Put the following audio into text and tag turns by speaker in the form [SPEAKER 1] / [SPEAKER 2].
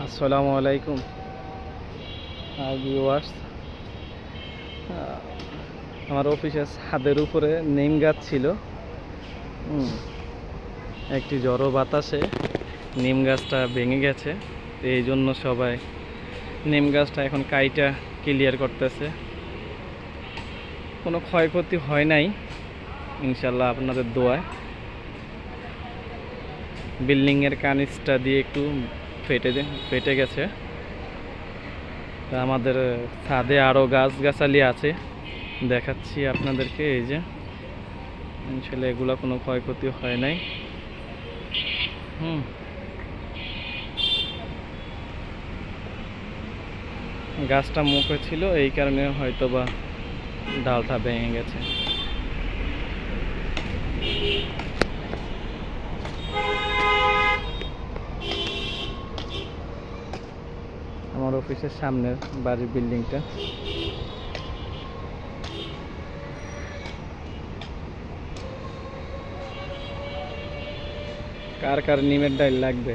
[SPEAKER 1] আসসালামু আলাইকুম ভিউয়ার্স। আমার অফিসের ছাদের উপরে নিম গাছ ছিল। হুম, একটি ঝড়ো বাতাসে নিম গাছটা ভেঙে গেছে। তো এই জন্য সবাই নিম গাছটা এখন কাইটা ক্লিয়ার করতেছে। কোনো ক্ষয়ক্ষতি হয় নাই ইনশাল্লাহ, আপনাদের দোয়ায়। বিল্ডিংয়ের কানিসটা দিয়ে একটু ফেটে গেছে। তা আমাদের ছাদে আরও গাছগাছালি আছে, দেখাচ্ছি আপনাদেরকে। এই যে আসলে এগুলা কোনো ক্ষয়ক্ষতি হয় নাই। গাছটা মুখে ছিল, এই কারণে হয়তো বা ডালটা ভেঙে গেছে। আমার অফিসের সামনের বাড়ির বিল্ডিংটা। কার কার নিমের ডাল লাগবে?